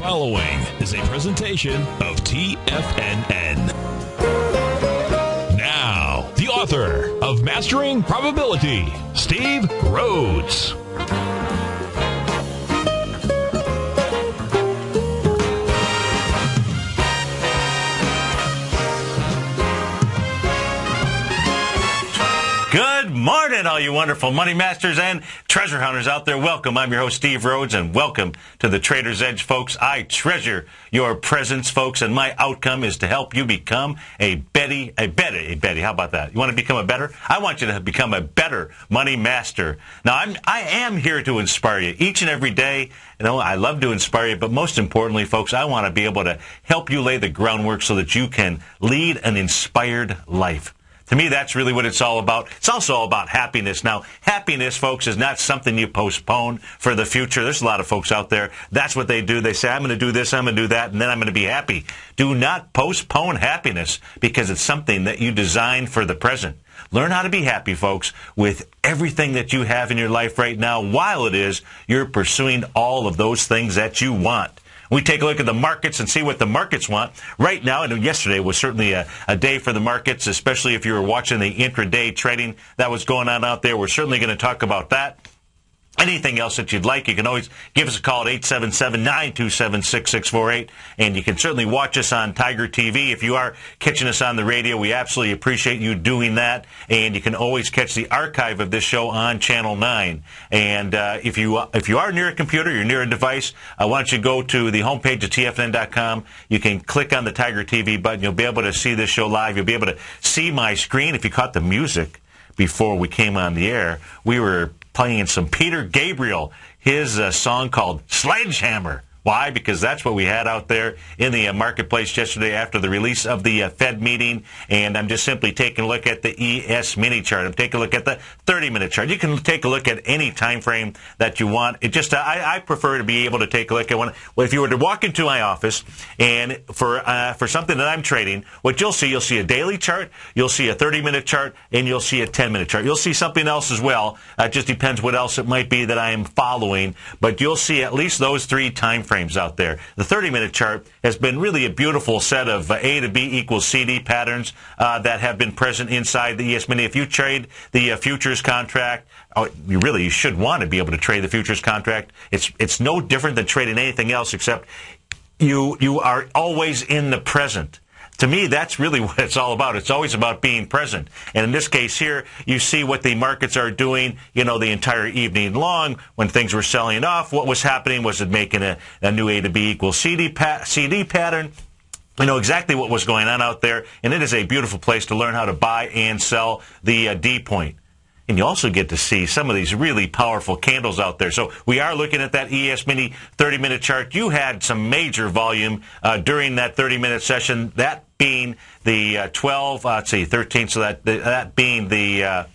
following is a presentation of TFNN. Now, the author of Mastering Probability, Steve Rhodes. Good morning, all you wonderful money masters and treasure hunters out there. Welcome. I'm your host, Steve Rhodes, and welcome to the Trader's Edge, folks. I treasure your presence, folks, and my outcome is to help you become a Betty. How about that? You want to become a better? I want you to become a better money master. Now, I am here to inspire you each and every day. You know, I love to inspire you, but most importantly, folks, I want to be able to help you lay the groundwork so that you can lead an inspired life. To me, that's really what it's all about. It's also all about happiness. Now, happiness, folks, is not something you postpone for the future. There's a lot of folks out there. That's what they do. They say, I'm going to do this, I'm going to do that, and then I'm going to be happy. Do not postpone happiness because it's something that you design for the present. Learn how to be happy, folks, with everything that you have in your life right now while it is you're pursuing all of those things that you want. We take a look at the markets and see what the markets want. Right now, and yesterday was certainly a day for the markets, especially if you were watching the intraday trading that was going on out there. We're certainly going to talk about that. Anything else that you'd like, you can always give us a call at 877-927-6648, and you can certainly watch us on TigerTV. If you are catching us on the radio, we absolutely appreciate you doing that, and you can always catch the archive of this show on Channel 9. And if you are near a computer, you're near a device, why don't you go to the homepage of TFN.com. You can click on the TigerTV button. You'll be able to see this show live. You'll be able to see my screen. If you caught the music before we came on the air, we were playing some Peter Gabriel, his song called Sledgehammer. Why? Because that's what we had out there in the marketplace yesterday after the release of the Fed meeting. And I'm just simply taking a look at the ES mini chart. I'm taking a look at the 30-minute chart. You can take a look at any time frame that you want. It just I prefer to be able to take a look at one. Well, if you were to walk into my office and for something that I'm trading, what you'll see a daily chart, you'll see a 30-minute chart, and you'll see a 10-minute chart. You'll see something else as well. It just depends what else it might be that I am following. But you'll see at least those three time frames out there. The 30-minute chart has been really a beautiful set of A to B equals CD patterns that have been present inside the ES Mini. If you trade the futures contract, you should want to be able to trade the futures contract. It's no different than trading anything else except you are always in the present. To me, that's really what it's all about. It's always about being present. And in this case here, you see what the markets are doing, the entire evening long. When things were selling off, what was happening? Was it making a new A to B equals CD pattern? You know exactly what was going on out there. And it is a beautiful place to learn how to buy and sell the D point. And you also get to see some of these really powerful candles out there. So we are looking at that ES Mini 30-minute chart. You had some major volume during that 30-minute session, that being the 13, so that being the, let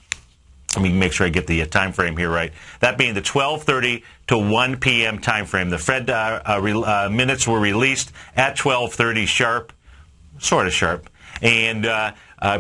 me make sure I get the time frame here right. That being the 12:30 to 1 p.m. time frame. The Fed minutes were released at 12:30 sharp, sort of sharp. And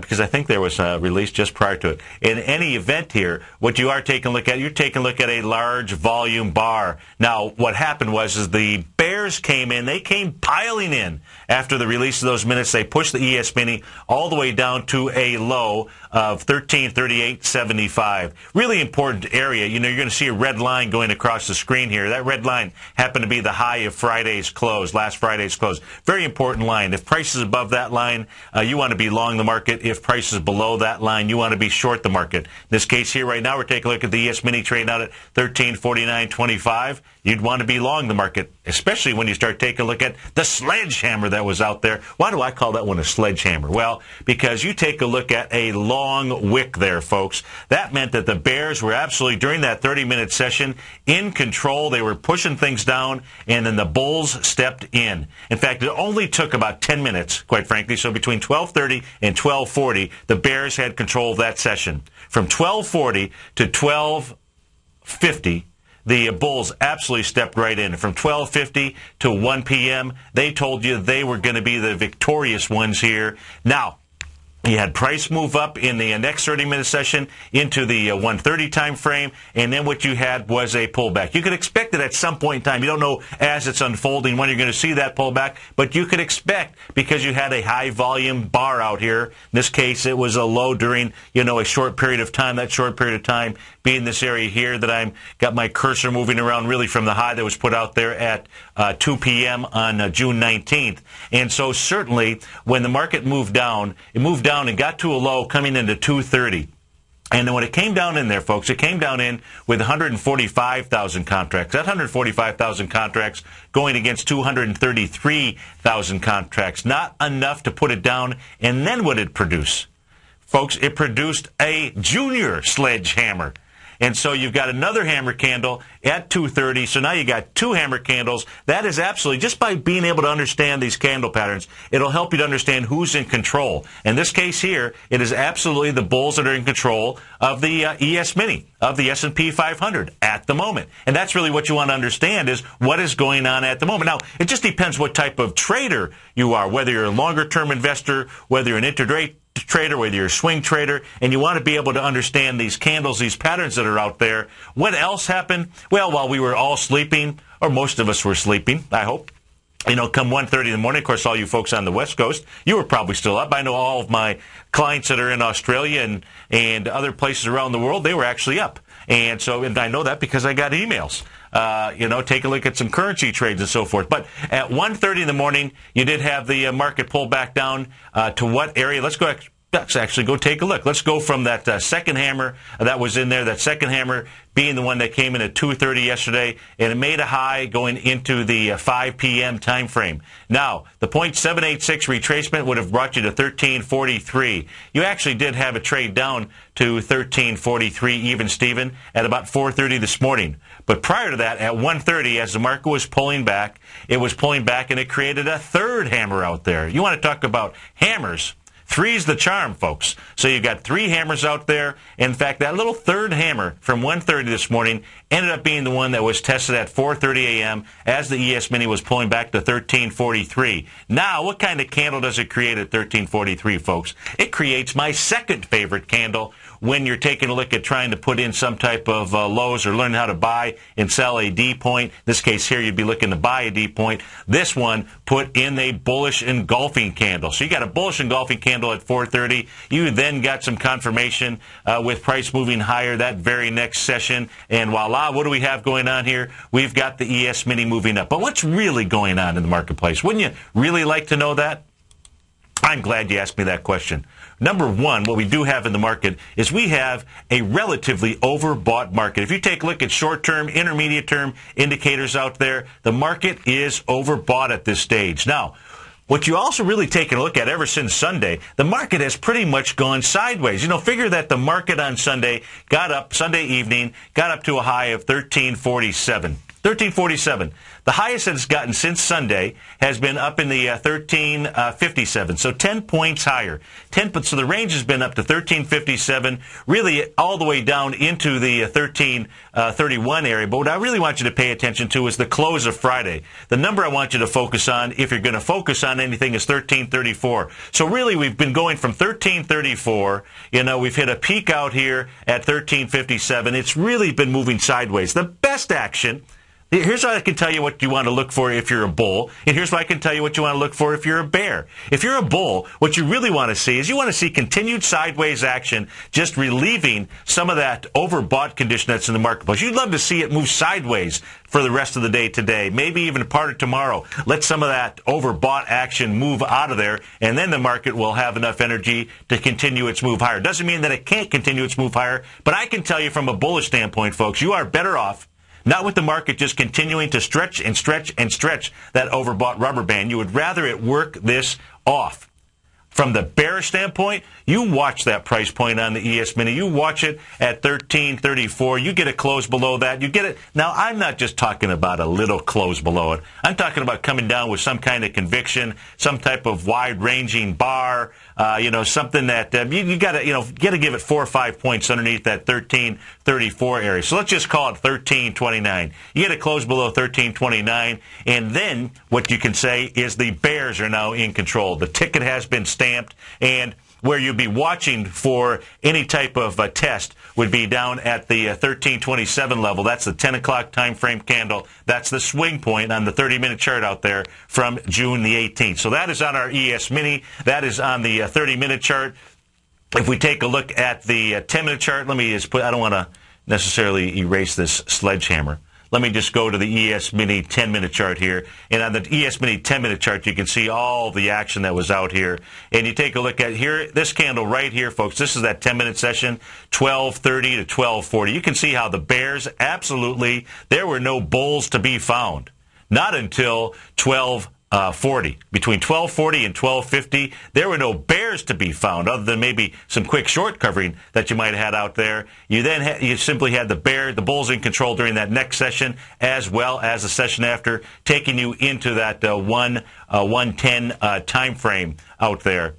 because I think there was a release just prior to it. In any event here, what you are taking a look at, you're taking a look at a large volume bar. Now, what happened was the bears came in. They came piling in after the release of those minutes. They pushed the ES Mini all the way down to a low of 1338.75. Really important area. You're going to see a red line going across the screen here. That red line happened to be the high of Friday's close, last Friday's close. Very important line. If price is above that line, you want to be long the market. If price is below that line, you want to be short the market. In this case here right now, we're taking a look at the ES Mini trading out at 1349.25. You'd want to be long the market, especially when you start taking a look at the sledgehammer that was out there. Why do I call that one a sledgehammer? Well, because you take a look at a long wick there, folks. That meant that the bears were absolutely, during that 30-minute session, in control. They were pushing things down, and then the bulls stepped in. In fact, it only took about 10 minutes, quite frankly. So between 12:30 and 12:40, the bears had control of that session. From 12:40 to 12:50, the bulls absolutely stepped right in. From 12:50 to 1 p.m., they told you they were going to be the victorious ones here. Now, You had price move up in the next 30-minute session into the 1:30 time frame, and then what you had was a pullback. You could expect it at some point in time. You don't know as it's unfolding when you're going to see that pullback, but you could expect because you had a high-volume bar out here. In this case, it was a low during, a short period of time. That short period of time being this area here that I'm got my cursor moving around really from the high that was put out there at 2 p.m. on June 19th. And so certainly when the market moved down, it moved down and got to a low coming into 230. And then when it came down in there, folks, it came down in with 145,000 contracts. That 145,000 contracts going against 233,000 contracts. Not enough to put it down. And then what did it produce? Folks, it produced a junior sledgehammer. And so you've got another hammer candle at 230. So now you got two hammer candles. That is absolutely, just by being able to understand these candle patterns, it'll help you to understand who's in control. In this case here, it is absolutely the bulls that are in control of the ES Mini, of the S&P 500 at the moment. And that's really what you want to understand is what is going on at the moment. Now, it just depends what type of trader you are, whether you're a longer-term investor, whether you're an intraday trader, whether you're a swing trader, and you want to be able to understand these candles, these patterns that are out there. What else happened? Well, while we were all sleeping, or most of us were sleeping, I hope, come 1:30 in the morning, of course, all you folks on the West Coast, you were probably still up. I know all of my clients that are in Australia and other places around the world, they were actually up. And I know that because I got emails. Take a look at some currency trades and so forth. But at 1:30 in the morning, you did have the market pull back down to what area? Let's actually go take a look. Let's go from that second hammer that was in there, that second hammer being the one that came in at 2:30 yesterday, and it made a high going into the 5 p.m. time frame. Now, the 0.786 retracement would have brought you to 1343. You actually did have a trade down to 1343 even, Steven, at about 4:30 this morning. But prior to that, at 1:30, as the market was pulling back, it was pulling back and it created a third hammer out there. You want to talk about hammers. Three's the charm, folks. So you've got three hammers out there. In fact, that little third hammer from 1:30 this morning ended up being the one that was tested at 4:30 a.m. as the ES Mini was pulling back to 1343. Now, what kind of candle does it create at 1343, folks? It creates my second favorite candle when you're taking a look at trying to put in some type of lows or learn how to buy and sell a D point. In this case here, you'd be looking to buy a D point. This one put in a bullish engulfing candle. So you got a bullish engulfing candle at 4:30. You then got some confirmation with price moving higher that very next session. And voila, what do we have going on here? We've got the ES Mini moving up. But what's really going on in the marketplace? Wouldn't you really like to know that? I'm glad you asked me that question. Number one, what we do have in the market is we have a relatively overbought market. If you take a look at short-term, intermediate-term indicators out there, the market is overbought at this stage. Now, what you also really taken a look at ever since Sunday, the market has pretty much gone sideways. Figure that the market on Sunday Sunday evening, got up to a high of 1347. 1347. The highest that it's gotten since Sunday has been up in the 1357, so 10 points higher. So the range has been up to 1357, really all the way down into the 1331 area. But what I really want you to pay attention to is the close of Friday. The number I want you to focus on, if you're going to focus on anything, is 1334. So really we've been going from 1334, we've hit a peak out here at 1357. It's really been moving sideways. The best action, here's what I can tell you what you want to look for if you're a bull, and here's what I can tell you what you want to look for if you're a bear. If you're a bull, what you really want to see is you want to see continued sideways action, just relieving some of that overbought condition that's in the marketplace. You'd love to see it move sideways for the rest of the day today, maybe even part of tomorrow. Let some of that overbought action move out of there, and then the market will have enough energy to continue its move higher. Doesn't mean that it can't continue its move higher, but I can tell you from a bullish standpoint, folks, you are better off not with the market just continuing to stretch and stretch and stretch that overbought rubber band. You would rather it work this off. From the bearish standpoint, you watch that price point on the ES Mini. You watch it at 1334. You get a close below that. You get it. Now, I'm not just talking about a little close below it. I'm talking about coming down with some kind of conviction, some type of wide-ranging bar, something that you got to give it 4 or 5 points underneath that 1334 area. So let's just call it 1329. You get a close below 1329, and then what you can say is the bears are now in control. The ticket has been stamped, and where you'd be watching for any type of test would be down at the 1327 level. That's the 10 o'clock time frame candle. That's the swing point on the 30-minute chart out there from June the 18th. So that is on our ES Mini. That is on the 30-minute chart. If we take a look at the 10-minute chart, let me just put, I don't want to necessarily erase this sledgehammer. Let me just go to the ES Mini 10-minute chart here. And on the ES Mini 10-minute chart, you can see all the action that was out here. And you take a look at here, this candle right here, folks. This is that 10-minute session, 12:30 to 12:40. You can see how the bears, absolutely, there were no bulls to be found. Not until 12:40. Between 12:40 and 12:50, there were no bears to be found, other than maybe some quick short covering that you might have had out there. You then you simply had the bulls in control during that next session, as well as the session after, taking you into that 110 time frame out there.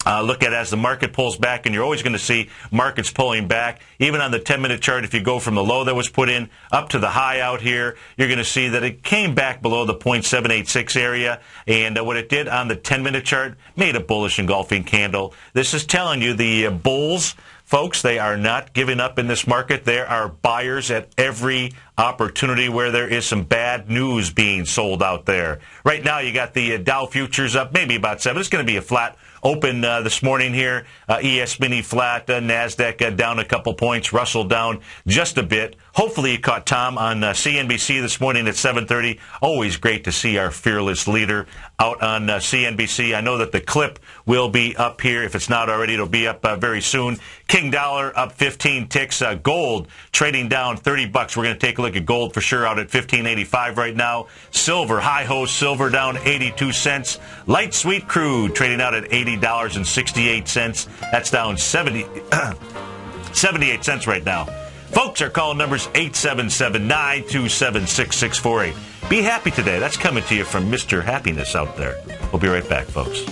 Look at as the market pulls back, and you're always going to see markets pulling back. Even on the 10-minute chart, if you go from the low that was put in up to the high out here, you're going to see that it came back below the 0.786 area. And what it did on the 10-minute chart made a bullish engulfing candle. This is telling you the bulls, folks, they are not giving up in this market. There are buyers at every opportunity where there is some bad news being sold out there. Right now, you got the Dow futures up maybe about 7. It's going to be a flat open this morning here. ES Mini flat, NASDAQ down a couple points, Russell down just a bit. Hopefully you caught Tom on CNBC this morning at 7:30. Always great to see our fearless leader out on CNBC. I know that the clip will be up here. If it's not already, it'll be up very soon. King Dollar up 15 ticks. Gold trading down $30. We're going to take a look at gold for sure out at 15.85 right now. Silver, high-ho silver down 82 cents. Light sweet crude trading out at $80.68. That's down 78 cents right now. Folks, our call numbers 877-927-6648. Be happy today. That's coming to you from Mr. Happiness out there. We'll be right back, folks.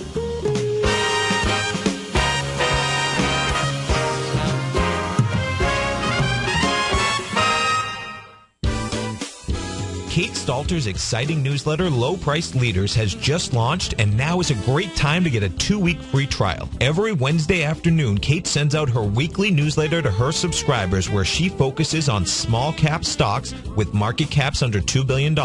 Kate Stalter's exciting newsletter, Low Priced Leaders, has just launched, and now is a great time to get a 2-week free trial. Every Wednesday afternoon, Kate sends out her weekly newsletter to her subscribers where she focuses on small cap stocks with market caps under $2 billion,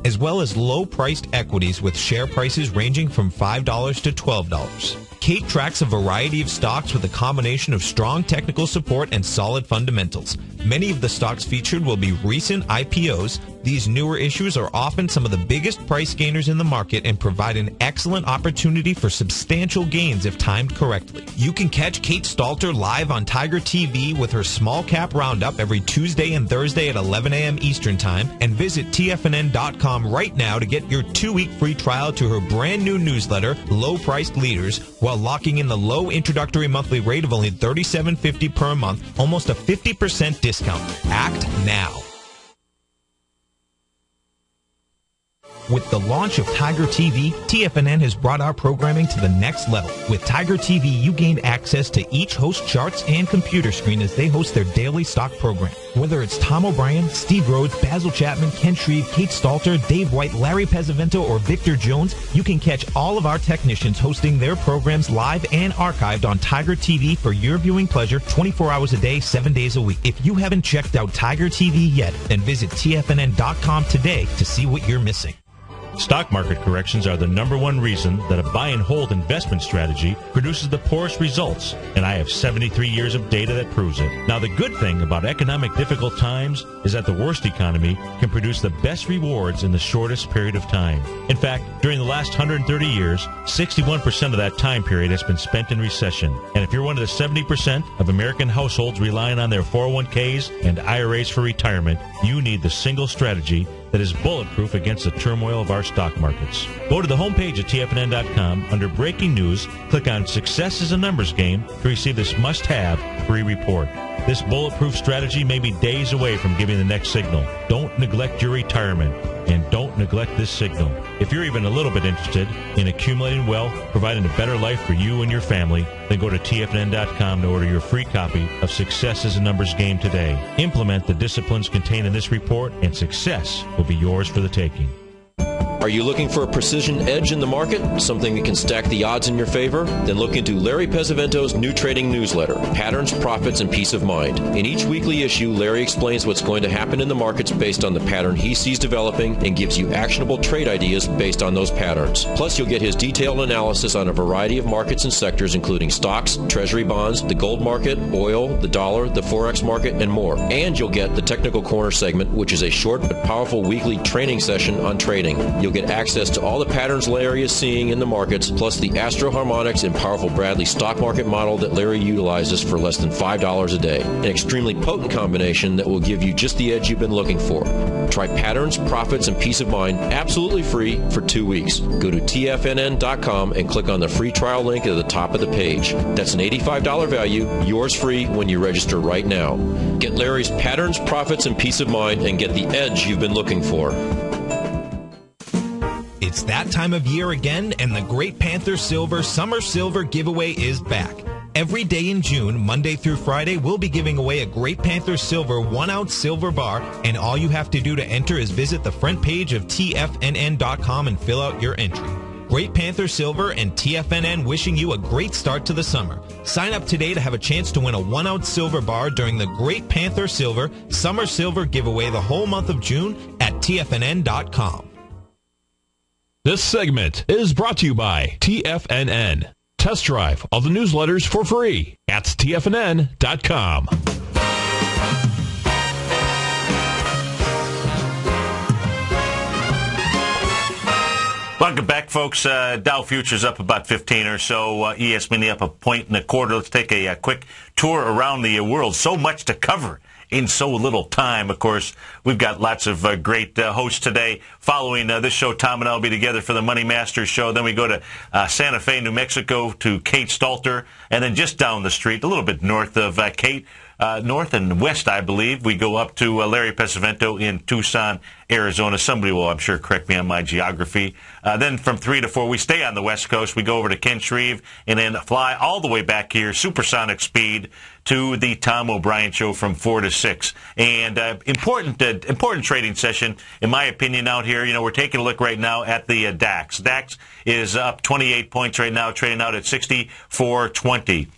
as well as low-priced equities with share prices ranging from $5 to $12. Kate tracks a variety of stocks with a combination of strong technical support and solid fundamentals. Many of the stocks featured will be recent IPOs. These newer issues are often some of the biggest price gainers in the market and provide an excellent opportunity for substantial gains if timed correctly. You can catch Kate Stalter live on TigerTV with her small cap roundup every Tuesday and Thursday at 11 a.m. Eastern Time, and visit TFNN.com right now to get your 2-week free trial to her brand new newsletter, Low Priced Leaders, while locking in the low introductory monthly rate of only $37.50 per month, almost a 50% discount. Act now. With the launch of Tiger TV, TFNN has brought our programming to the next level. With Tiger TV, you gained access to each host charts and computer screen as they host their daily stock program. Whether it's Tom O'Brien, Steve Rhodes, Basil Chapman, Ken Shreve, Kate Stalter, Dave White, Larry Pesavento, or Victor Jones, you can catch all of our technicians hosting their programs live and archived on Tiger TV for your viewing pleasure 24 hours a day, 7 days a week. If you haven't checked out Tiger TV yet, then visit TFNN.com today to see what you're missing. Stock market corrections are the #1 reason that a buy and hold investment strategy produces the poorest results, and I have 73 years of data that proves it. Now, the good thing about economic difficult times is that the worst economy can produce the best rewards in the shortest period of time. In fact, during the last 130 years, 61% of that time period has been spent in recession. And if you're one of the 70% of American households relying on their 401ks and IRAs for retirement, you need the single strategy that is bulletproof against the turmoil of our stock markets. Go to the homepage at TFNN.com. Under Breaking News, click on Success is a Numbers Game to receive this must-have free report. This bulletproof strategy may be days away from giving the next signal. Don't neglect your retirement, and don't neglect this signal. If you're even a little bit interested in accumulating wealth, providing a better life for you and your family, then go to TFNN.com to order your free copy of Success is a Numbers Game today. Implement the disciplines contained in this report, and success will be yours for the taking. Are you looking for a precision edge in the market? Something that can stack the odds in your favor? Then look into Larry Pesavento's new trading newsletter, Patterns, Profits, and Peace of Mind. In each weekly issue, Larry explains what's going to happen in the markets based on the pattern he sees developing and gives you actionable trade ideas based on those patterns. Plus, you'll get his detailed analysis on a variety of markets and sectors, including stocks, treasury bonds, the gold market, oil, the dollar, the forex market, and more. And you'll get the Technical Corner segment, which is a short but powerful weekly training session on trading. You'll get access to all the patterns Larry is seeing in the markets, plus the Astro Harmonics and powerful Bradley stock market model that Larry utilizes for less than $5 a day. An extremely potent combination that will give you just the edge you've been looking for. Try Patterns, Profits, and Peace of Mind absolutely free for 2 weeks. Go to tfnn.com and click on the free trial link at the top of the page. That's an $85 value, yours free when you register right now. Get Larry's Patterns, Profits, and Peace of Mind and get the edge you've been looking for. It's that time of year again, and the Great Panther Silver Summer Silver Giveaway is back. Every day in June, Monday through Friday, we'll be giving away a Great Panther Silver 1-ounce silver bar, and all you have to do to enter is visit the front page of tfnn.com and fill out your entry. Great Panther Silver and TFNN wishing you a great start to the summer. Sign up today to have a chance to win a 1-ounce silver bar during the Great Panther Silver Summer Silver Giveaway the whole month of June at tfnn.com. This segment is brought to you by TFNN. Test drive all the newsletters for free at tfnn.com. Welcome back, folks. Dow futures up about 15 or so. ES-Mini up 1.25. Let's take a quick tour around the world. So much to cover in so little time. Of course, we've got lots of great hosts today. Following this show, Tom and I will be together for the Money Masters show. Then we go to Santa Fe, New Mexico, to Kate Stalter. And then just down the street, a little bit north of Kate, north and west, I believe, we go up to Larry Pesavento in Tucson, Arizona. Somebody will, I'm sure, correct me on my geography. Then from 3 to 4, we stay on the West Coast. We go over to Ken Shreve and then fly all the way back here, supersonic speed, to the Tom O'Brien Show from 4 to 6. And important trading session, in my opinion, out here. You know, we're taking a look right now at the DAX. DAX is up 28 points right now, trading out at 64.20.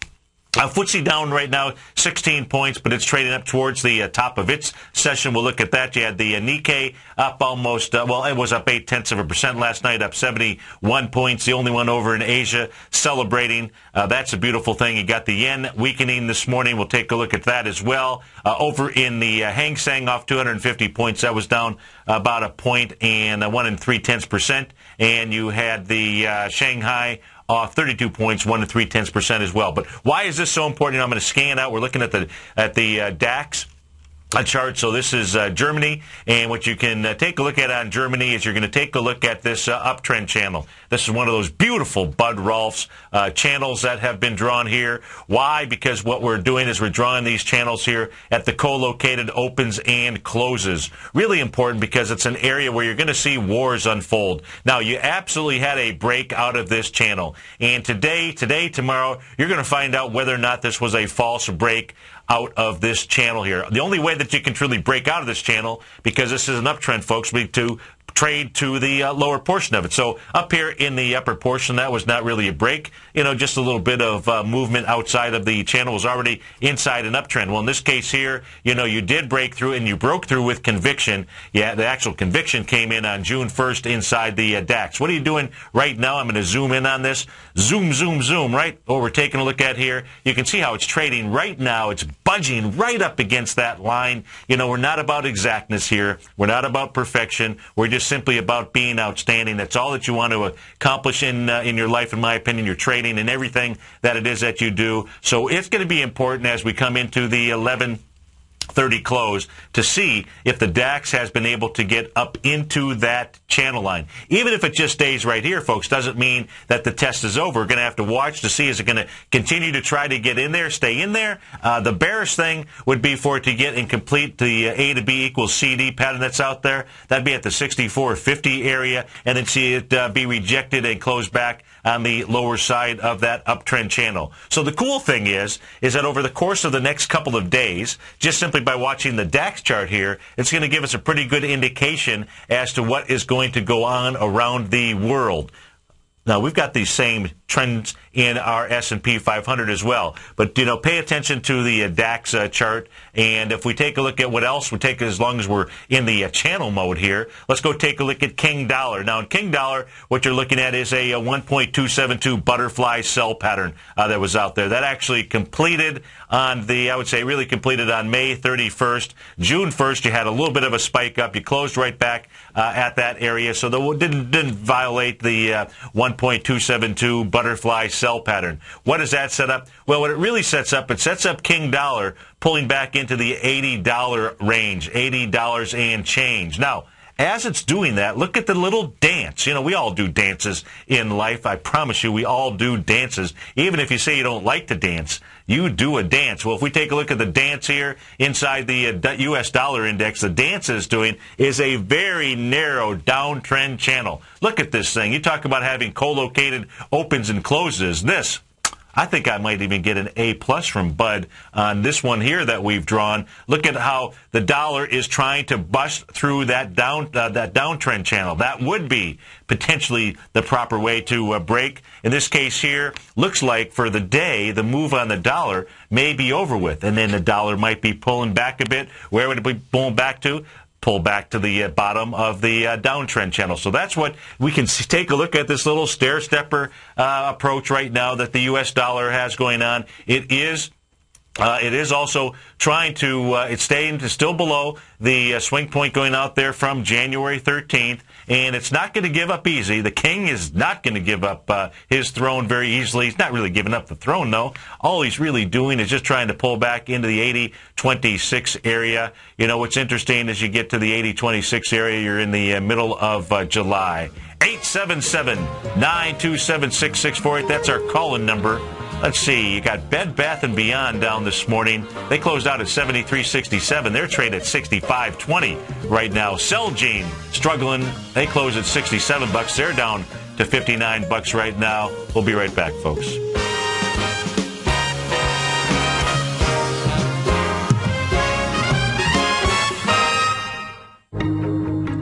FTSE down right now, 16 points, but it's trading up towards the top of its session. We'll look at that. You had the Nikkei up almost, it was up 0.8% last night, up 71 points, the only one over in Asia, celebrating. That's a beautiful thing. You got the yen weakening this morning. We'll take a look at that as well. Over in the Hang Seng off 250 points, that was down about a point and 1 3/10%. And you had the Shanghai off 32 points, 1 3/10% as well. But why is this so important? You know, I'm going to scan out. We're looking at the DAX chart. So this is Germany, and what you can take a look at on Germany is you're going to take a look at this uptrend channel. This is one of those beautiful Bud Rolf's channels that have been drawn here. Why? Because what we're doing is we're drawing these channels here at the co-located opens and closes. Really important because it's an area where you're going to see wars unfold. Now, you absolutely had a break out of this channel, and today, tomorrow, you're going to find out whether or not this was a false break out of this channel here. The only way that you can truly break out of this channel, because this is an uptrend, folks, will be to trade to the lower portion of it. So up here in the upper portion, that was not really a break. You know, just a little bit of movement outside of the channel was already inside an uptrend. Well, in this case here, you know, you did break through, and you broke through with conviction. Yeah, the actual conviction came in on June 1st inside the DAX. What are you doing right now? I'm going to zoom in on this. Zoom, zoom, zoom, right? What we're taking a look at here, you can see how it's trading right now. It's budging right up against that line. You know, we're not about exactness here. We're not about perfection. We're just simply about being outstanding. That's all that you want to accomplish in your life, in my opinion, your trading and everything that it is that you do. So it's going to be important as we come into the 11:30 close to see if the DAX has been able to get up into that channel line. Even if it just stays right here, folks, doesn't mean that the test is over. We're going to have to watch to see, is it going to continue to try to get in there, stay in there? The bearish thing would be for it to get and complete the A to B equals CD pattern that's out there. That'd be at the 64.50 area, and then see it be rejected and close back on the lower side of that uptrend channel. So the cool thing is that over the course of the next couple of days, just simply by watching the DAX chart here, it's going to give us a pretty good indication as to what is going going to go on around the world. Now, we've got these same trends in our S&P 500 as well. But, pay attention to the DAX chart. And if we take a look at what else we take, as long as we're in the channel mode here, let's go take a look at King Dollar. Now, in King Dollar, what you're looking at is a 1.272 butterfly sell pattern that was out there. That actually completed on really completed on May 31st. June 1st, you had a little bit of a spike up. You closed right back at that area. So that didn't violate the 1.272 butterfly sell pattern. What does that set up? Well, what it really sets up King Dollar pulling back into the $80 range, $80 and change. Now, as it's doing that, look at the little dance. We all do dances in life. I promise you, we all do dances. Even if you say you don't like to dance, you do a dance. Well, if we take a look at the dance here inside the U.S. dollar index, the dance is doing is a very narrow downtrend channel. Look at this thing. You talk about having co-located opens and closes. I think I might even get an A+ from Bud on this one here that we've drawn. Look at how the dollar is trying to bust through that downtrend channel. That would be potentially the proper way to break. In this case here, looks like for the day, the move on the dollar may be over with, and then the dollar might be pulling back a bit. Where would it be pulling back to? Pull back to the bottom of the downtrend channel. So that's what we can take a look at, this little stair-stepper approach right now that the U.S. dollar has going on. It is also trying to, it's staying still below the swing point going out there from January 13th, and it's not going to give up easy. The king is not going to give up his throne very easily. He's not really giving up the throne, though. All he's really doing is just trying to pull back into the 80.26 area. What's interesting is you get to the 80.26 area, you're in the middle of July. 877-927-6648. That's our call-in number. Let's see, you got Bed Bath & Beyond down this morning. They closed out at $73.67. They're trading at $65.20 right now. Celgene struggling. They close at $67. They're down to $59 right now. We'll be right back, folks.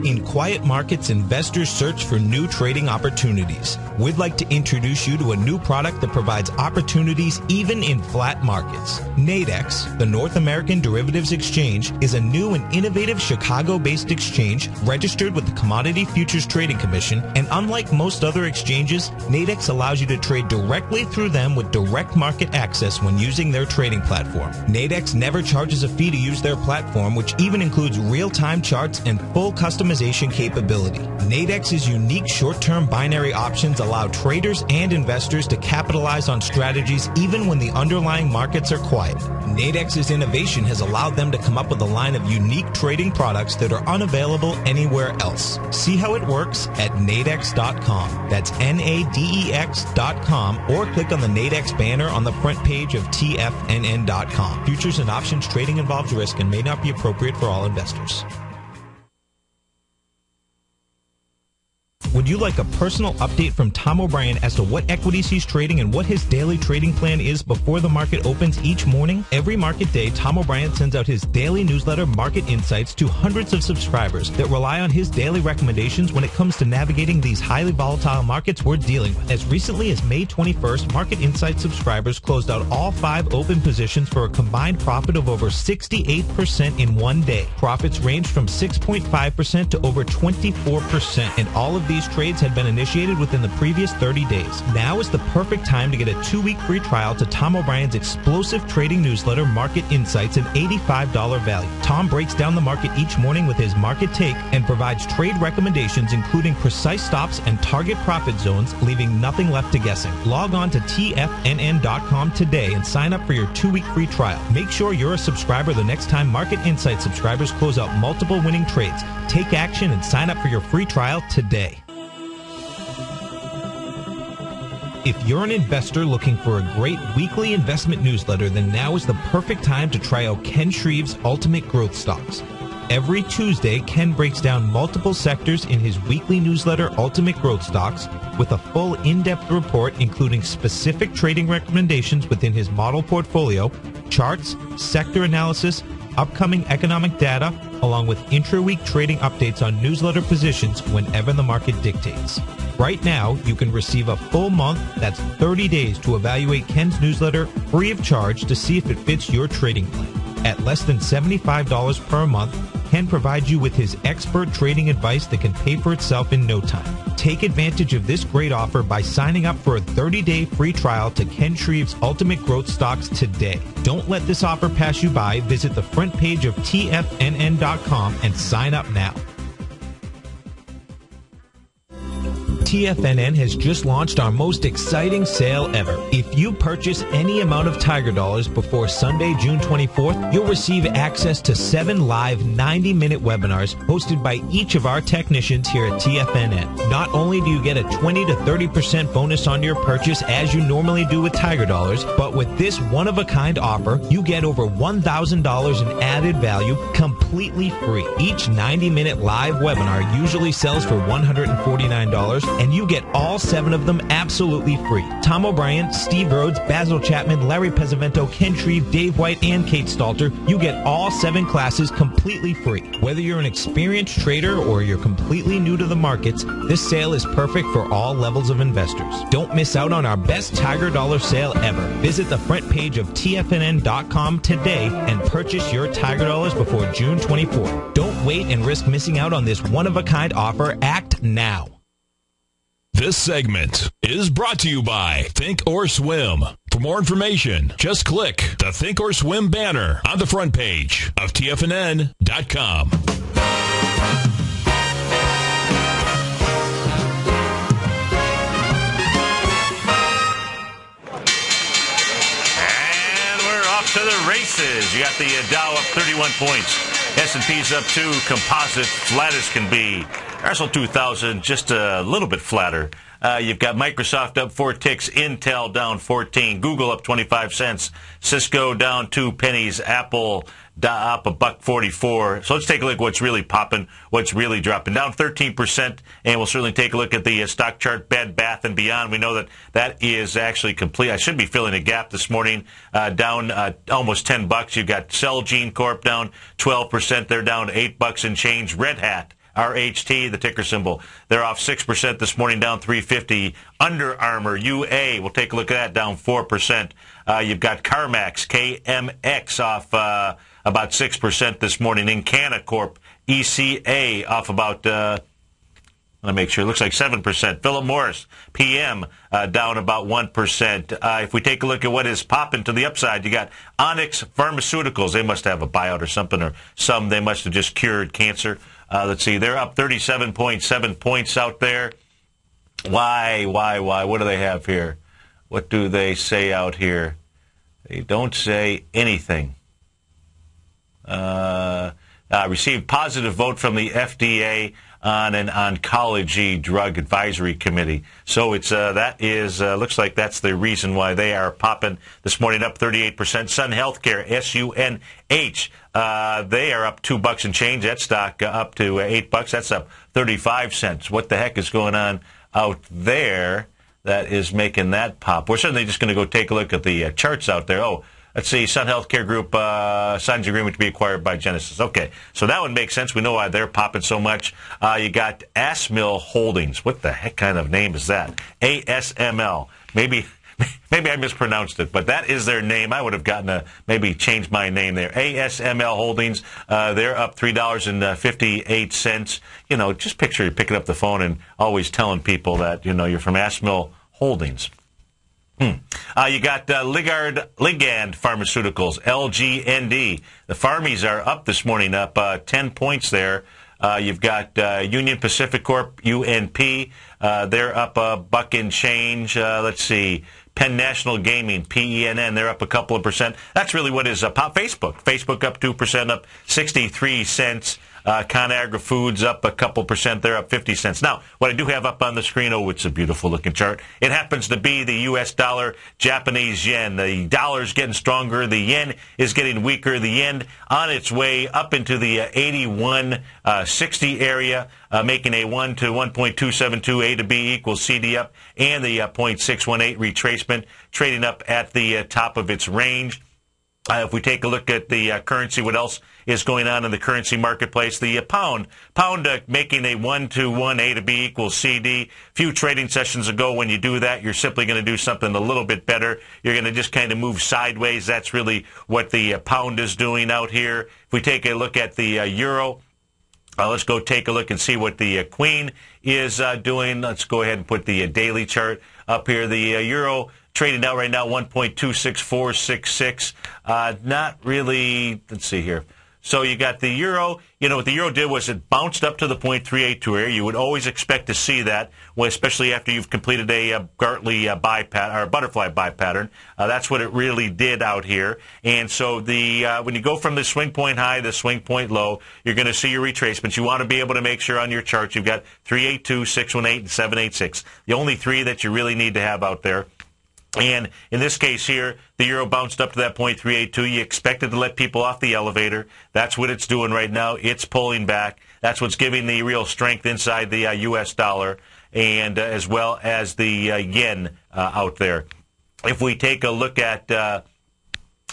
In quiet markets, investors search for new trading opportunities. We'd like to introduce you to a new product that provides opportunities even in flat markets. Nadex, the North American Derivatives Exchange, is a new and innovative Chicago-based exchange registered with the Commodity Futures Trading Commission, and unlike most other exchanges, Nadex allows you to trade directly through them with direct market access when using their trading platform. Nadex never charges a fee to use their platform, which even includes real-time charts and full customization capability. Nadex's unique short-term binary options allow traders and investors to capitalize on strategies even when the underlying markets are quiet. Nadex's innovation has allowed them to come up with a line of unique trading products that are unavailable anywhere else. See how it works at nadex.com. That's NADEX.com, or click on the Nadex banner on the front page of TFNN.com. Futures and options trading involves risk and may not be appropriate for all investors. Would you like a personal update from Tom O'Brien as to what equities he's trading and what his daily trading plan is before the market opens each morning? Every market day, Tom O'Brien sends out his daily newsletter, Market Insights, to hundreds of subscribers that rely on his daily recommendations when it comes to navigating these highly volatile markets we're dealing with. As recently as May 21st, Market Insights subscribers closed out all 5 open positions for a combined profit of over 68% in one day. Profits ranged from 6.5% to over 24%, and all of these trades had been initiated within the previous 30 days. Now is the perfect time to get a 2-week free trial to Tom O'Brien's explosive trading newsletter, Market Insights, an $85 value. Tom breaks down the market each morning with his market take and provides trade recommendations including precise stops and target profit zones, leaving nothing left to guessing. Log on to TFNN.com today and sign up for your 2-week free trial. Make sure you're a subscriber the next time Market Insights subscribers close out multiple winning trades. Take action and sign up for your free trial today. If you're an investor looking for a great weekly investment newsletter, then now is the perfect time to try out Ken Shreve's Ultimate Growth Stocks. Every Tuesday, Ken breaks down multiple sectors in his weekly newsletter, Ultimate Growth Stocks, with a full in-depth report including specific trading recommendations within his model portfolio, charts, sector analysis, upcoming economic data, along with intra-week trading updates on newsletter positions whenever the market dictates. Right now, you can receive a full month, that's 30 days, to evaluate Ken's newsletter free of charge to see if it fits your trading plan. At less than $75 per month, Ken provides you with his expert trading advice that can pay for itself in no time. Take advantage of this great offer by signing up for a 30-day free trial to Ken Shreve's Ultimate Growth Stocks today. Don't let this offer pass you by. Visit the front page of TFNN.com and sign up now. TFNN has just launched our most exciting sale ever. If you purchase any amount of Tiger Dollars before Sunday, June 24th, you'll receive access to 7 live 90-minute webinars hosted by each of our technicians here at TFNN. Not only do you get a 20 to 30% bonus on your purchase as you normally do with Tiger Dollars, but with this one-of-a-kind offer, you get over $1,000 in added value completely free. Each 90-minute live webinar usually sells for $149, and you get all 7 of them absolutely free. Tom O'Brien, Steve Rhodes, Basil Chapman, Larry Pesavento, Ken Shreve, Dave White, and Kate Stalter. You get all 7 classes completely free. Whether you're an experienced trader or you're completely new to the markets, this sale is perfect for all levels of investors. Don't miss out on our best Tiger Dollar sale ever. Visit the front page of TFNN.com today and purchase your Tiger Dollars before June 24th. Don't wait and risk missing out on this one-of-a-kind offer. Act now. This segment is brought to you by Think or Swim. For more information, just click the Think or Swim banner on the front page of TFNN.com. And we're off to the races. You got the Dow up 31 points. S&P's up 2. Composite flat as can be. Russell 2000 just a little bit flatter. You've got Microsoft up 4 ticks, Intel down 14, Google up 25 cents, Cisco down 2 pennies, Apple up $1.44. So let's take a look at what's really popping, what's really dropping. Down 13%, and we'll certainly take a look at the stock chart, Bed Bath & Beyond. We know that that is actually complete. I should be filling a gap this morning, down almost $10. You've got Celgene Corp down 12%. They're down $8 and change. Red Hat, RHT, the ticker symbol, they're off 6% this morning, down $3.50. Under Armour, UA, we'll take a look at that, down 4%. You've got CarMax, KMX, off about 6% this morning. Encana Corp, ECA, off about, let me make sure, it looks like 7%. Philip Morris, PM, down about 1%. If we take a look at what is popping to the upside, you got Onyx Pharmaceuticals. They must have a buyout or something, or they must have just cured cancer. Let's see, they're up 37.7 points out there. Why? What do they have here? What do they say out here? They don't say anything. Received positive vote from the FDA on an oncology drug advisory committee. So it's looks like that's the reason why they are popping this morning, up 38%. Sun Healthcare, SUNH, they are up $2 and change. That stock up to $8. That's up 35 cents. What the heck is going on out there that is making that pop? We're certainly just going to go take a look at the charts out there. Oh, let's see, Sun Healthcare Group signs agreement to be acquired by Genesis. Okay, so that would make sense. We know why they're popping so much. You got Asmil Holdings. What the heck kind of name is that? ASML. Maybe I mispronounced it, but that is their name. I would have gotten maybe changed my name there. ASML Holdings, they're up $3.58. You know, just picture you picking up the phone and always telling people that, you know, you're from Asmil Holdings. You got Ligand Pharmaceuticals, LGND. The Farmies are up this morning, up 10 points there. You've got Union Pacific Corp, UNP. They're up $1 and change. Let's see. Penn National Gaming, PENN, they're up a couple of percent. That's really what is pop. Facebook up 2%, up 63 cents. ConAgra Foods up a couple percent. They're up 50 cents. Now, what I do have up on the screen, oh, it's a beautiful-looking chart. It happens to be the U.S. dollar, Japanese yen. The dollar's getting stronger. The yen is getting weaker. The yen on its way up into the 81.60 area, making a 1 to 1.272, A to B equals CD up, and the 0.618 retracement, trading up at the top of its range. If we take a look at the currency, what else is going on in the currency marketplace? The pound making a 1-to-1 A to B equals CD. A few trading sessions ago, when you do that, you're simply going to do something a little bit better. You're going to just kind of move sideways. That's really what the pound is doing out here. If we take a look at the euro, let's go take a look and see what the queen is doing. Let's go ahead and put the daily chart up here. The euro trading out right now 1.26466. Not really. Let's see here. So you got the euro. You know what the euro did was it bounced up to the 0.382 area. You would always expect to see that, especially after you've completed a Gartley buy pattern or a butterfly buy pattern. That's what it really did out here. And so when you go from the swing point high to the swing point low, you're going to see your retracements. You want to be able to make sure on your chart you've got 382, 618, and 786. The only three that you really need to have out there. And in this case here, the euro bounced up to that 0.382. You expected to let people off the elevator. That's what it's doing right now. It's pulling back. That's what's giving the real strength inside the U.S. dollar and as well as the yen out there. If we take a look at,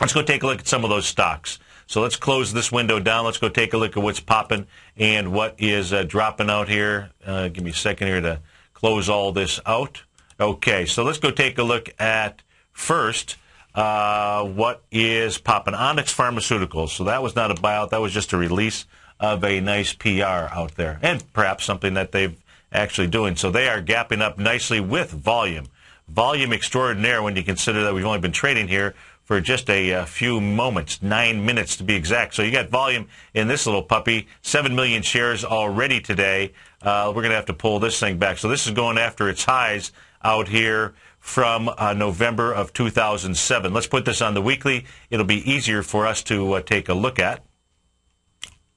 let's go take a look at some of those stocks. So let's close this window down. Let's go take a look at what's popping and what is dropping out here. Give me a second here to close all this out. Okay, so let's go take a look at first what is popping. Onyx Pharmaceuticals. So that was not a buyout. That was just a release of a nice PR out there, and perhaps something that they've actually doing. So they are gapping up nicely with volume. Volume extraordinaire when you consider that we've only been trading here for just a few moments, 9 minutes to be exact. So you got volume in this little puppy, 7 million shares already today. We're going to have to pull this thing back. So this is going after its highs out here from November of 2007. Let's put this on the weekly. It'll be easier for us to take a look at.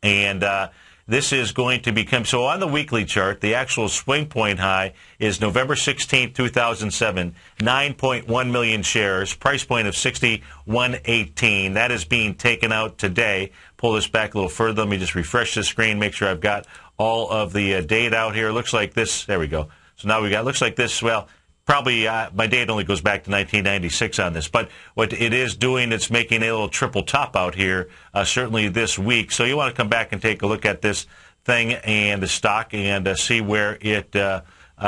And this is going to become, so on the weekly chart, the actual swing point high is November 16, 2007, 9.1 million shares, price point of 61.18. That is being taken out today. Pull this back a little further. Let me just refresh the screen, make sure I've got all of the data out here. Looks like this, there we go. So now we got, looks like this, well, probably my date only goes back to 1996 on this. But what it is doing, it's making a little triple top out here, certainly this week. So you want to come back and take a look at this thing and the stock and see where it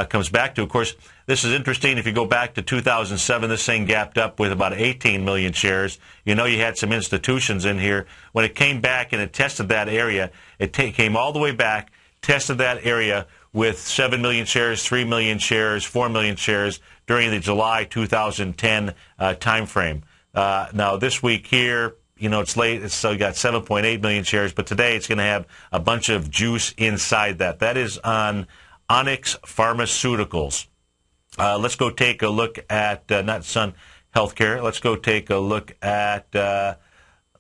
comes back to. Of course, this is interesting. If you go back to 2007, this thing gapped up with about 18 million shares. You know you had some institutions in here. When it came back and it tested that area, it came all the way back, tested that area with 7 million shares, 3 million shares, 4 million shares during the July 2010 time frame. Now, this week here, you know, it's late. It's still got 7.8 million shares, but today it's going to have a bunch of juice inside that. That is on Onyx Pharmaceuticals. Let's go take a look at, not Sun Healthcare, let's go take a look at Ligand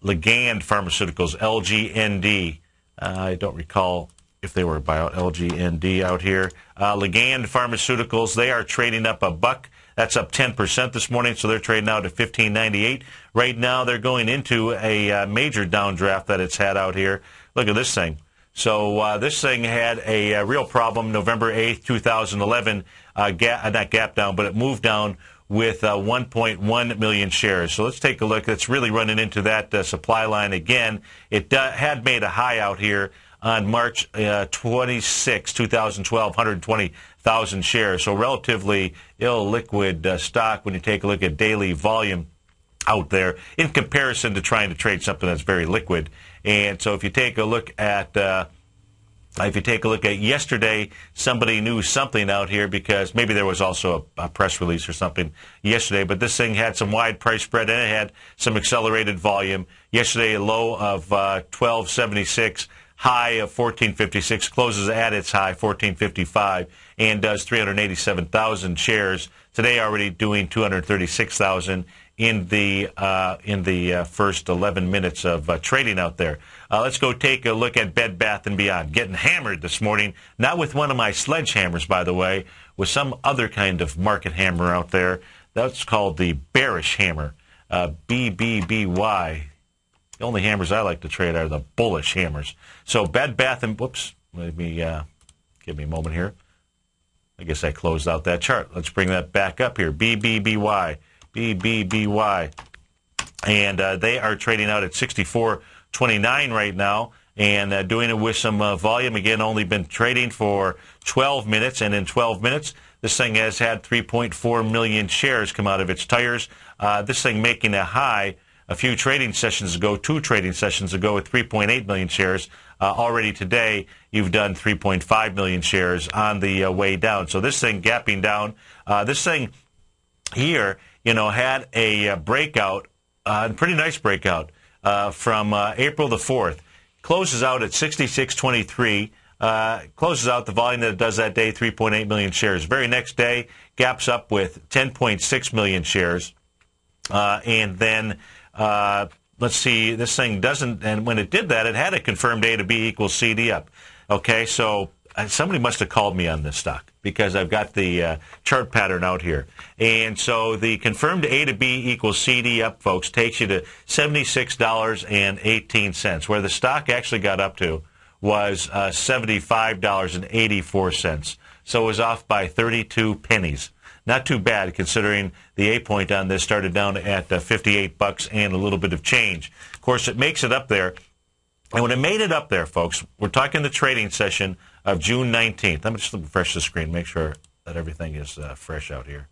Pharmaceuticals, LGND. I don't recall if they were about LGND out here. Ligand Pharmaceuticals, they are trading up $1. That's up 10% this morning, so they're trading out at $15.98. Right now, they're going into a major downdraft that it's had out here. Look at this thing. So this thing had a real problem November 8th, 2011, not gap down, but it moved down with 1.1 million shares. So let's take a look. It's really running into that supply line again. It had made a high out here on March 26, 2012, 120,000 shares. So relatively illiquid stock when you take a look at daily volume out there in comparison to trying to trade something that's very liquid. And so if you take a look at yesterday, somebody knew something out here because maybe there was also a press release or something yesterday, but this thing had some wide price spread and it had some accelerated volume. Yesterday, a low of 1276. High of 1456, closes at its high 1455, and does 387,000 shares today. Already doing 236,000 in the first 11 minutes of trading out there. Let's go take a look at Bed Bath & Beyond. Getting hammered this morning, not with one of my sledgehammers, by the way, with some other kind of market hammer out there. That's called the bearish hammer, BBBY. The only hammers I like to trade are the bullish hammers. So Bed Bath & whoops, let me give me a moment here. I guess I closed out that chart. Let's bring that back up here. BBBY. and they are trading out at 64.29 right now, and doing it with some volume. Again, only been trading for 12 minutes, and in 12 minutes, this thing has had 3.4 million shares come out of its tires. This thing making a high a few trading sessions ago, 2 trading sessions ago, with 3.8 million shares. Already today, you've done 3.5 million shares on the way down. So this thing gapping down. This thing here, had a breakout, pretty nice breakout from April the 4th. Closes out at 66.23. Closes out the volume that it does that day, 3.8 million shares. Very next day, gaps up with 10.6 million shares. And then, let's see, this thing doesn't, and when it did that, it had a confirmed A to B equals CD up. Okay, so somebody must have called me on this stock because I've got the chart pattern out here. And so the confirmed A to B equals CD up, folks, takes you to $76.18. Where the stock actually got up to was $75.84. So it was off by 32 pennies. Not too bad, considering the A point on this started down at $58 and a little bit of change. Of course, it makes it up there. And when it made it up there, folks, we're talking the trading session of June 19th. Let me just refresh the screen, make sure that everything is fresh out here.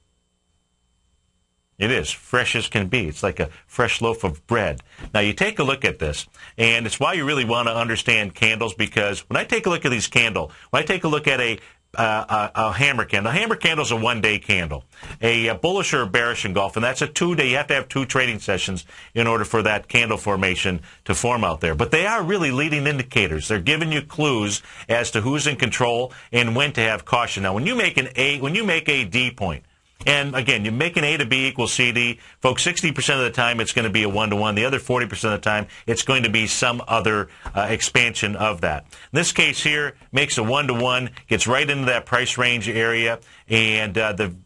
It is fresh as can be. It's like a fresh loaf of bread. Now, you take a look at this, and it's why you really want to understand candles, because when I take a look at these candles, when I take a look at a hammer candle. A hammer candle is a one-day candle. A bullish or a bearish engulf, and that's a 2-day. You have to have 2 trading sessions in order for that candle formation to form out there. But they are really leading indicators. They're giving you clues as to who's in control and when to have caution. Now, when you make a D point, and again, you make an A to B equals CD, folks, 60% of the time it's going to be a 1-to-1. The other 40% of the time it's going to be some other expansion of that. In this case here, makes a 1-to-1, gets right into that price range area, and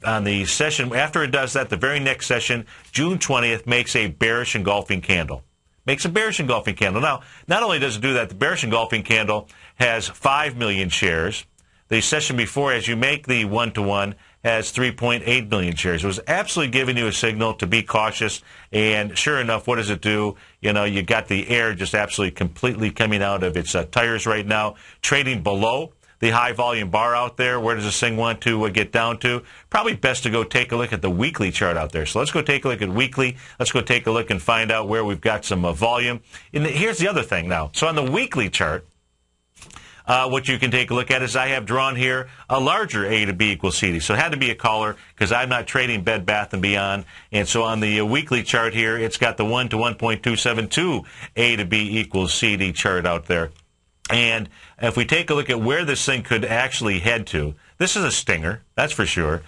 on the session, after it does that, the very next session, June 20th, makes a bearish engulfing candle. Makes a bearish engulfing candle. Now, not only does it do that, the bearish engulfing candle has 5 million shares. The session before, as you make the 1-to-1, has 3.8 million shares. It was absolutely giving you a signal to be cautious, and sure enough, what does it do? You got the air just absolutely completely coming out of its tires right now, trading below the high volume bar out there. Where does this thing want to get down to? Probably best to go take a look at the weekly chart out there. So let's go take a look at weekly. Let's go take a look and find out where we've got some volume. And here's the other thing now. So on the weekly chart, what you can take a look at is I have drawn here a larger A to B equals CD. So it had to be a caller because I'm not trading Bed Bath & Beyond. And so on the weekly chart here, it's got the 1 to 1.272 A to B equals CD chart out there. And if we take a look at where this thing could actually head to, this is a stinger, that's for sure.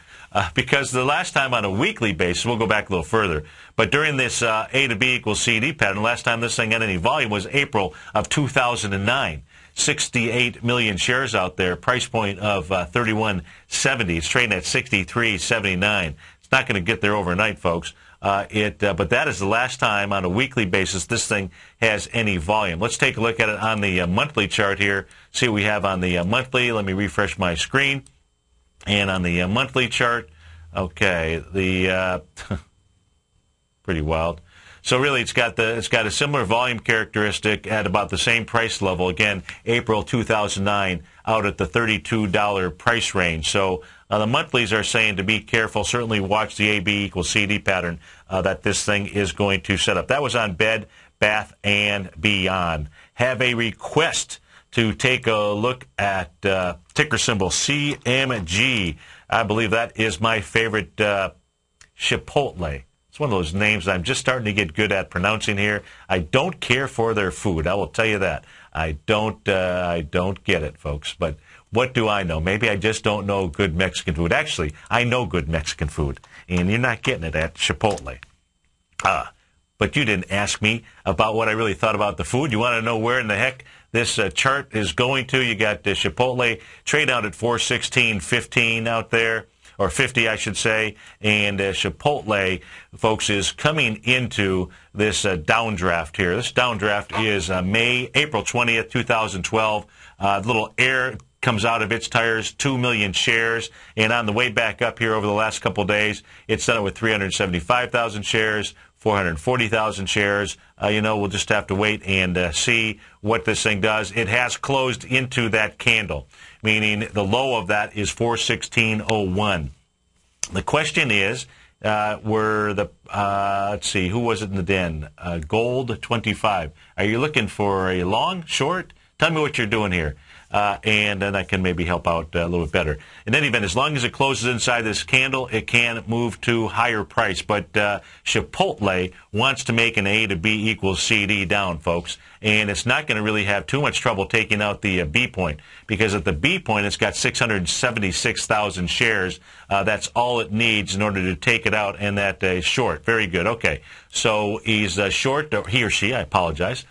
Because the last time on a weekly basis, we'll go back a little further, but during this A to B equals CD pattern, last time this thing had any volume was April of 2009. 68 million shares out there, price point of 31.70. It's trading at 63.79. It's not going to get there overnight, folks. But that is the last time on a weekly basis this thing has any volume. Let's take a look at it on the monthly chart here. See what we have on the monthly. Let me refresh my screen. And on the monthly chart, okay, the pretty wild. So really, it's got a similar volume characteristic at about the same price level. Again, April 2009, out at the $32 price range. So the monthlies are saying to be careful. Certainly, watch the AB equals CD pattern that this thing is going to set up. That was on Bed Bath & Beyond. Have a request to take a look at ticker symbol CMG. I believe that is my favorite Chipotle. It's one of those names that I'm just starting to get good at pronouncing here. I don't care for their food. I will tell you that. I don't get it, folks. But what do I know? Maybe I just don't know good Mexican food. Actually, I know good Mexican food, and you're not getting it at Chipotle. But you didn't ask me about what I really thought about the food. You want to know where in the heck this chart is going to? You got Chipotle trade out at 416.15 out there. Or 50, I should say, and Chipotle, folks, is coming into this downdraft here. This downdraft is April 20th, 2012. Little air comes out of its tires, 2 million shares, and on the way back up here over the last couple of days, it's done it with 375,000 shares, 440,000 shares. We'll just have to wait and see what this thing does. It has closed into that candle, meaning the low of that is 416.01. The question is, let's see, who was it in the den? Gold 25. Are you looking for a long, short? Tell me what you're doing here. And then I can maybe help out a little bit better. In any event, as long as it closes inside this candle, it can move to higher price. But Chipotle wants to make an A to B equals CD down, folks. And it's not going to really have too much trouble taking out the B point, because at the B point, it's got 676,000 shares. That's all it needs in order to take it out, and that is short. Very good. Okay. So he's short, or he or she, I apologize,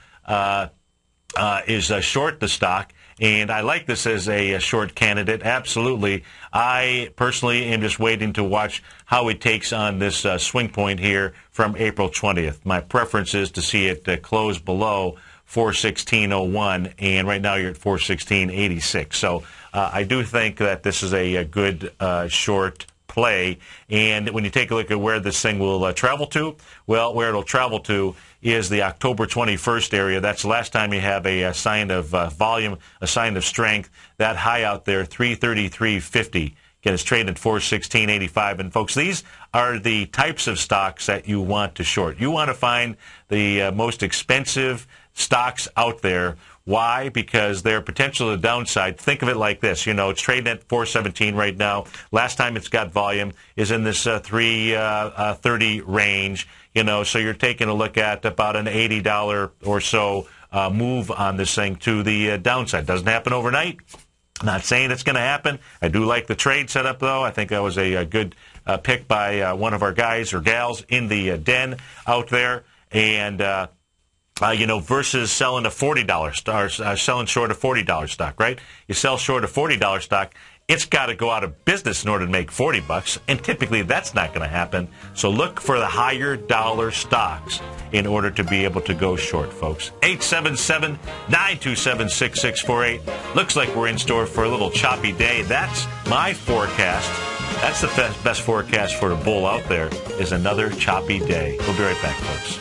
is short the stock. And I like this as a short candidate, absolutely. I personally am just waiting to watch how it takes on this swing point here from April 20th. My preference is to see it close below 416.01, and right now you're at 416.86. So I do think that this is a good short play. And when you take a look at where this thing will travel to, well, where it'll travel to is the October 21st area. That's the last time you have a sign of volume, a sign of strength. That high out there, 333.50. Again, it's traded at 416.85. And folks, these are the types of stocks that you want to short. You want to find the most expensive stocks out there. Why? Because their potential to the downside, think of it like this. It's trading at 417 right now. Last time it's got volume is in this 330 range. So you're taking a look at about an $80 or so move on this thing to the downside. Doesn't happen overnight. Not saying it's going to happen. I do like the trade setup, though. I think that was a good pick by one of our guys or gals in the den out there. And versus selling a $40 selling short a $40 stock, right? You sell short a $40 stock, it's got to go out of business in order to make $40, and typically that's not going to happen. So look for the higher dollar stocks in order to be able to go short, folks. 877-927-6648. Looks like we're in store for a little choppy day. That's my forecast. That's the best forecast for a bull out there, is another choppy day. We'll be right back, folks.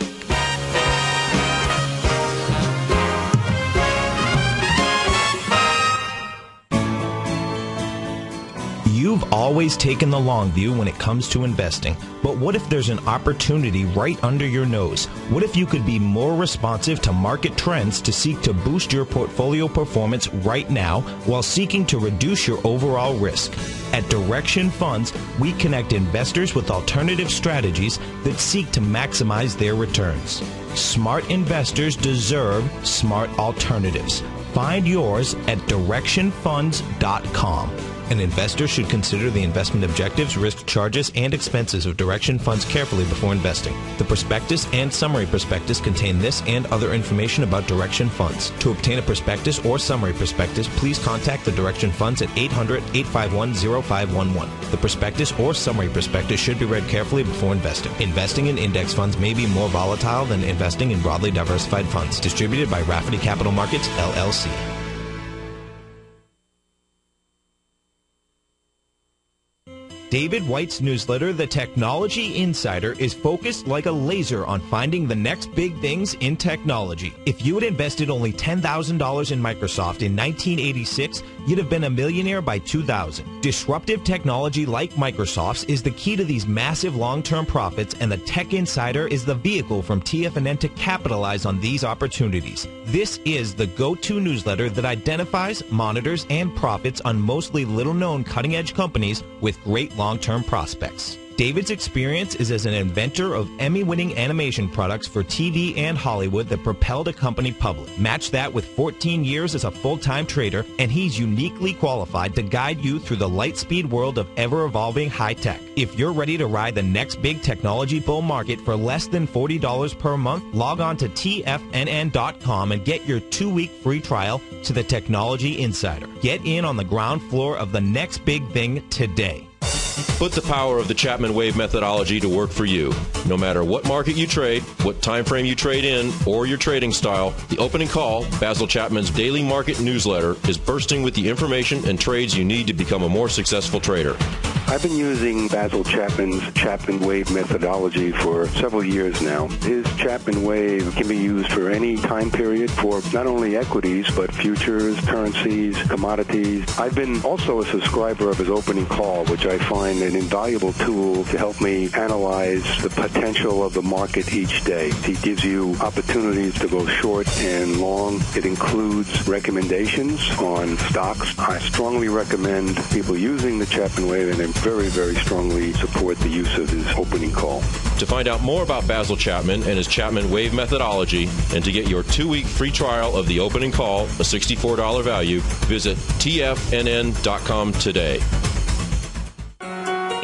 You've always taken the long view when it comes to investing, but what if there's an opportunity right under your nose? What if you could be more responsive to market trends to seek to boost your portfolio performance right now while seeking to reduce your overall risk? At Direction Funds, we connect investors with alternative strategies that seek to maximize their returns. Smart investors deserve smart alternatives. Find yours at directionfunds.com. An investor should consider the investment objectives, risk charges, and expenses of Direction Funds carefully before investing. The prospectus and summary prospectus contain this and other information about Direction Funds. To obtain a prospectus or summary prospectus, please contact the Direction Funds at 800-851-0511. The prospectus or summary prospectus should be read carefully before investing. Investing in index funds may be more volatile than investing in broadly diversified funds. Distributed by Rafferty Capital Markets, LLC. David White's newsletter, The Technology Insider, is focused like a laser on finding the next big things in technology. If you had invested only $10,000 in Microsoft in 1986, you'd have been a millionaire by 2000. Disruptive technology like Microsoft's is the key to these massive long-term profits, and the Tech Insider is the vehicle from TFNN to capitalize on these opportunities. This is the go-to newsletter that identifies, monitors, and profits on mostly little-known cutting-edge companies with great long-term prospects. David's experience is as an inventor of Emmy-winning animation products for TV and Hollywood that propelled a company public. Match that with 14 years as a full-time trader, and he's uniquely qualified to guide you through the light-speed world of ever-evolving high-tech. If you're ready to ride the next big technology bull market for less than $40 per month, log on to TFNN.com and get your 2-week free trial to the Technology Insider. Get in on the ground floor of the next big thing today. Put the power of the Chapman Wave methodology to work for you. No matter what market you trade, what time frame you trade in, or your trading style, the opening call, Basil Chapman's daily market newsletter, is bursting with the information and trades you need to become a more successful trader. I've been using Basil Chapman's Chapman Wave methodology for several years now. His Chapman Wave can be used for any time period for not only equities, but futures, currencies, commodities. I've been also a subscriber of his opening call, which I find an invaluable tool to help me analyze the potential of the market each day. He gives you opportunities to go short and long. It includes recommendations on stocks. I strongly recommend people using the Chapman Wave, and I very, very strongly support the use of his opening call. To find out more about Basil Chapman and his Chapman Wave methodology, and to get your 2-week free trial of the opening call, a $64 value, visit tfnn.com today.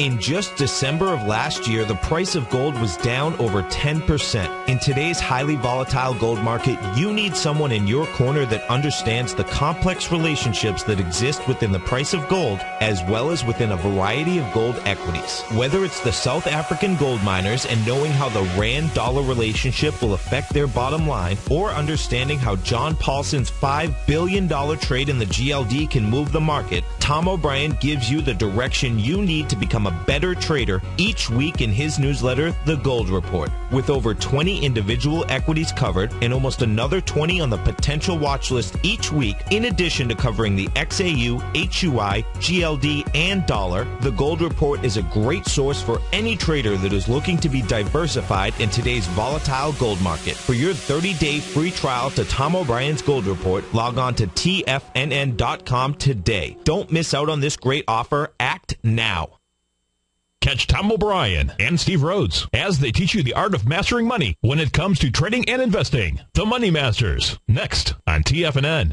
In just December of last year, the price of gold was down over 10%. In today's highly volatile gold market, you need someone in your corner that understands the complex relationships that exist within the price of gold, as well as within a variety of gold equities. Whether it's the South African gold miners and knowing how the Rand-dollar relationship will affect their bottom line, or understanding how John Paulson's $5 billion trade in the GLD can move the market, Tom O'Brien gives you the direction you need to become a better trader each week in his newsletter, The Gold Report. With over 20 individual equities covered and almost another 20 on the potential watch list each week, in addition to covering the XAU, HUI, GLD, and dollar, The Gold Report is a great source for any trader that is looking to be diversified in today's volatile gold market. For your 30-day free trial to Tom O'Brien's Gold Report, log on to tfnn.com today. Don't miss out on this great offer. Act now. Catch Tom O'Brien and Steve Rhodes as they teach you the art of mastering money when it comes to trading and investing. The Money Masters, next on TFNN.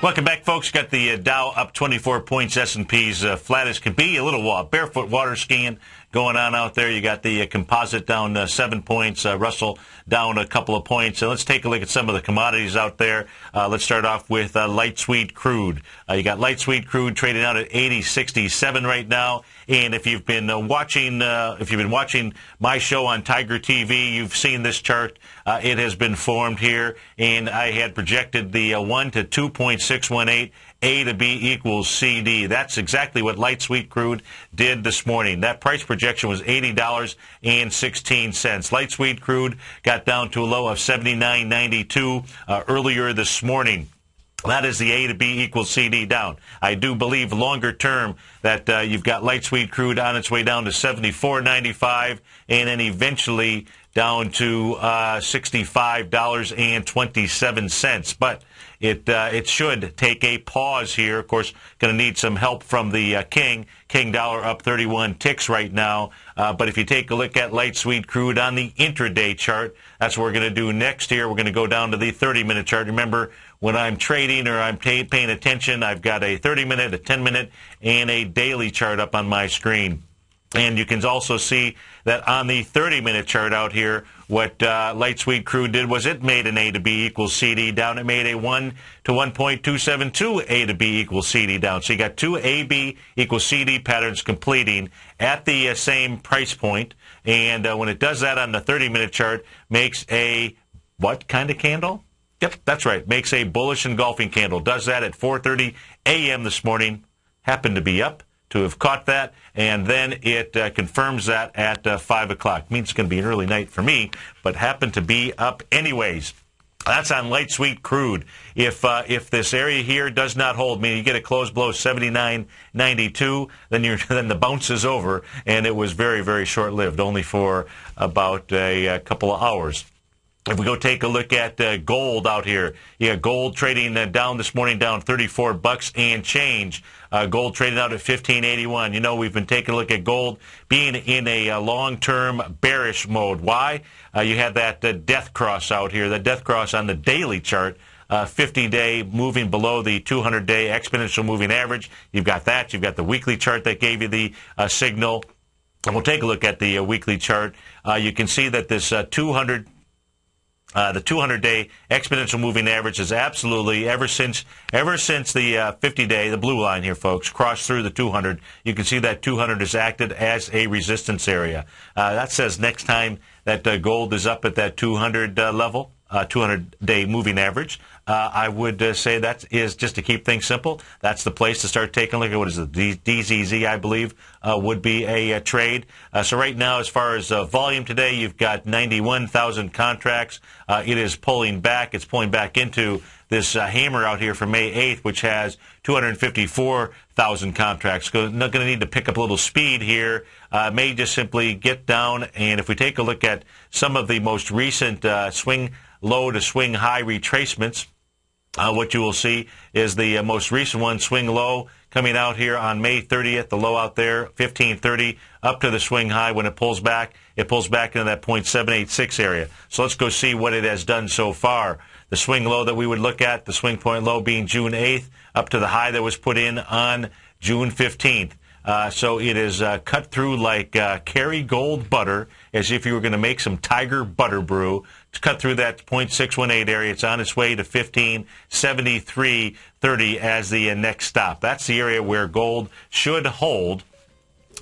Welcome back, folks. Got the Dow up 24 points, S&P's flat as can be. A little barefoot water skiing going on out there. You got the composite down 7 points, Russell down a couple of points. So let's take a look at some of the commodities out there. Let's start off with light sweet crude. You got light sweet crude trading out at 80.67 right now. And if you've been watching my show on Tiger TV, you've seen this chart. It has been formed here, and I had projected the 1 to 2.618. A to B equals CD. That's exactly what light sweet crude did this morning. That price projection was $80.16. Light sweet crude got down to a low of $79.92 earlier this morning. That is the A to B equals CD down. I do believe longer term that you've got light sweet crude on its way down to $74.95 and then eventually down to $65.27. But it should take a pause here. Of course, going to need some help from the King dollar up 31 ticks right now. But if you take a look at light sweet crude on the intraday chart, that's what we're going to do next here. We're going to go down to the 30-minute chart. Remember, when I'm trading or I'm paying attention, I've got a 30-minute, a 10-minute, and a daily chart up on my screen. And you can also see that on the 30-minute chart out here, what light sweet crude did was it made an A to B equals CD down. It made a 1 to 1.272 A to B equals CD down. So you got two AB equals CD patterns completing at the same price point. And when it does that on the 30-minute chart, makes a what kind of candle? Yep, that's right. Makes a bullish engulfing candle. Does that at 4:30 a.m. this morning. Happened to be up to have caught that, and then it confirms that at 5 o'clock. Means it's going to be an early night for me, but happened to be up anyways. That's on light sweet crude. If this area here does not hold, meaning you get a close below 79.92, then the bounce is over, and it was very, very short-lived, only for about a couple of hours. If we go take a look at gold out here, you got gold trading down this morning, down $34 and change. Gold trading out at $15.81. You know, we've been taking a look at gold being in a long-term bearish mode. Why? You had that death cross out here, the death cross on the daily chart, 50-day moving below the 200-day exponential moving average. You've got that. You've got the weekly chart that gave you the signal. And we'll take a look at the weekly chart. You can see that this the 200-day exponential moving average is absolutely, ever since the 50-day, the blue line here, folks, crossed through the 200. You can see that 200 has acted as a resistance area. That says next time that gold is up at that 200 level, 200-day moving average. I would say that is, just to keep things simple, that's the place to start taking a look at. What is it? DZZ, I believe, would be a trade. So right now, as far as volume today, you've got 91,000 contracts. It is pulling back. It's pulling back into this hammer out here for May 8th, which has 254,000 contracts. So not going to need to pick up a little speed here. May just simply get down. And if we take a look at some of the most recent swing low to swing high retracements, what you will see is the most recent one, swing low, coming out here on May 30th, the low out there, 1530, up to the swing high. When it pulls back into that 0.786 area. So let's go see what it has done so far. The swing low that we would look at, the swing point low being June 8th, up to the high that was put in on June 15th. So it is cut through like Kerrygold butter, as if you were going to make some Tiger butter brew. It's cut through that 0.618 area. It's on its way to 1573.30 as the next stop. That's the area where gold should hold,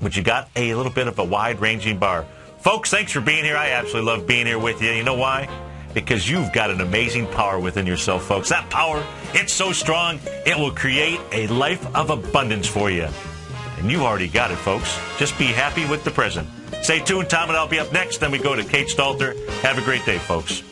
but you got a little bit of a wide-ranging bar. Folks, thanks for being here. I absolutely love being here with you. You know why? Because you've got an amazing power within yourself, folks. That power, it's so strong, it will create a life of abundance for you. And you've already got it, folks. Just be happy with the present. Stay tuned. Tom and I'll be up next. Then we go to Kate Stalter. Have a great day, folks.